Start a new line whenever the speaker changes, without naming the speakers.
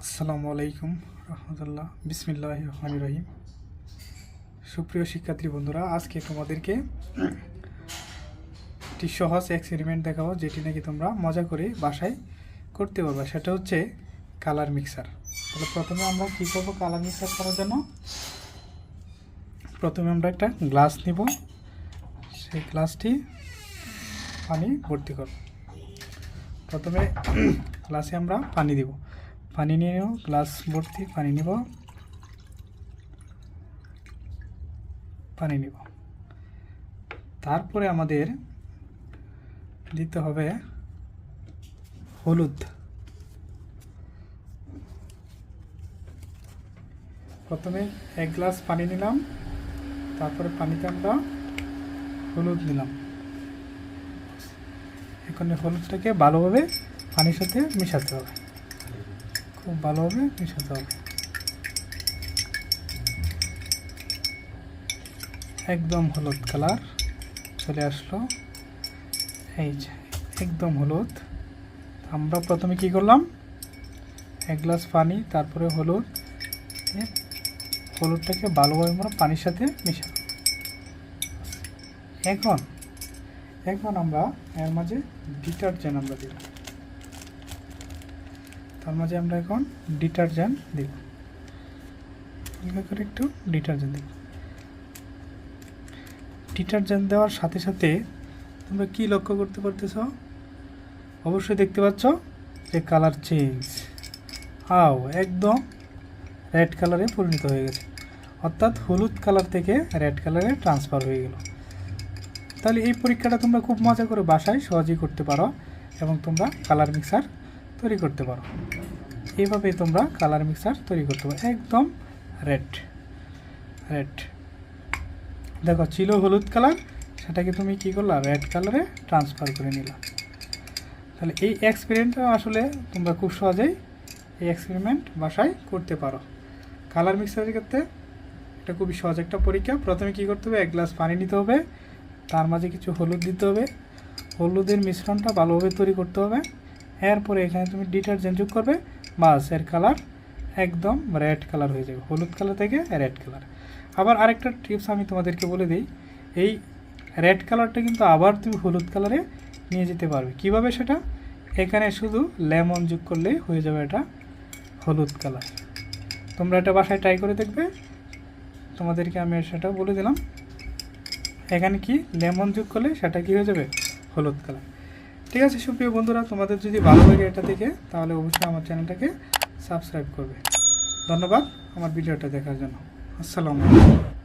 আসসালামু আলাইকুম রহমতুল্লাহ বিসমিল্লাহির রহমানির রহিম। সুপ্রিয় শিক্ষার্থী বন্ধুরা, আজকে তোমাদেরকে একটি সহজ এক্সপেরিমেন্ট দেখাবো, যেটি নাকি তোমরা মজা করে বাসায় করতে পারবে। সেটা হচ্ছে কালার মিক্সার। তাহলে প্রথমে আমরা কী করবো? কালার মিক্সার করার জন্য প্রথমে আমরা একটা গ্লাস নিব, সেই গ্লাসটি পানি ভর্তি করব। প্রথমে গ্লাসে আমরা পানি দিব, পানি নিয়ে নেব, গ্লাস ভর্তি পানি নিব, পানি নিব। তারপরে আমাদের দিতে হবে হলুদ। প্রথমে এক গ্লাস পানি নিলাম, তারপরে পানিতে আমরা হলুদ নিলাম। এখন হলুদটাকে ভালোভাবে পানির সাথে মেশাতে হবে, খুব ভালোভাবে মেশাতে হবে। একদম হলুদ কালার চলে আসলো, এই যে একদম হলুদ। আমরা প্রথমে কি করলাম? এক গ্লাস পানি, তারপরে হলুদ, হলুদটাকে ভালোভাবে আমরা পানির সাথে মেশালাম। এখন আমরা এর মাঝে ডিটারজেন্ট আমরা দিব, তার মাঝে আমরা এখন ডিটারজেন্ট দিব, হালকা করে একটু ডিটারজেন্ট দিব। ডিটারজেন্ট দেওয়ার সাথে সাথে তোমরা কি লক্ষ্য করতে পারতেছ? অবশ্যই দেখতে পাচ্ছ যে কালার চেঞ্জ, একদম রেড কালারে পরিণত হয়ে গেছে, অর্থাৎ হলুদ কালার থেকে রেড কালারে ট্রান্সফার হয়ে গেল। তাহলে এই পরীক্ষাটা তোমরা খুব মজা করে বাসায় সহজেই করতে পারো এবং তোমরা কালার মিক্সার তৈরি করতে পারো। এইভাবে তোমরা কালার মিক্সার তৈরি করতে পারো। একদম রেড দেখো, ছিল হলুদ কালার, সেটাকে তুমি কি করলা? রেড কালারে ট্রান্সফার করে নিলা। তাহলে এই এক্সপেরিমেন্টটা আসলে তোমরা খুব সহজেই এই এক্সপেরিমেন্ট বাসায় করতে পারো। কালার মিক্সারের ক্ষেত্রে এটা খুবই সহজ একটা পরীক্ষা। প্রথমে কি করতে হবে? এক গ্লাস পানি নিতে হবে, তার মাঝে কিছু হলুদ দিতে হবে, হলুদের মিশ্রণটা ভালোভাবে তৈরি করতে হবে। এরপরে এখানে তুমি ডিটারজেন্ট যোগ করবে, বাস এর কালার একদম রেড কালার হয়ে যাবে, হলুদ কালার থেকে রেড কালার। আবার আরেকটা টিপস আমি তোমাদেরকে বলে দিই, এই রেড কালারটা কিন্তু আবার তুমি হলুদ কালারে নিয়ে যেতে পারবে। কিভাবে সেটা? এখানে শুধু লেমন যোগ করলেই হয়ে যাবে এটা হলুদ কালার। তোমরা এটা বাসায় ট্রাই করে দেখবে, তোমাদেরকে আমি সেটা বলে দিলাম। এখানে কি লেমন যোগ করলে সেটা কি হয়ে যাবে? হলুদ কালার। ঠিক আছে সুপ্রিয় বন্ধুরা, তোমাদের যদি ভালো লাগে এটা দেখে, তাহলে অবশ্যই আমার চ্যানেলটাকে সাবস্ক্রাইব করবে। ধন্যবাদ আমার ভিডিওটা দেখার জন্য। আসসালামু আলাইকুম।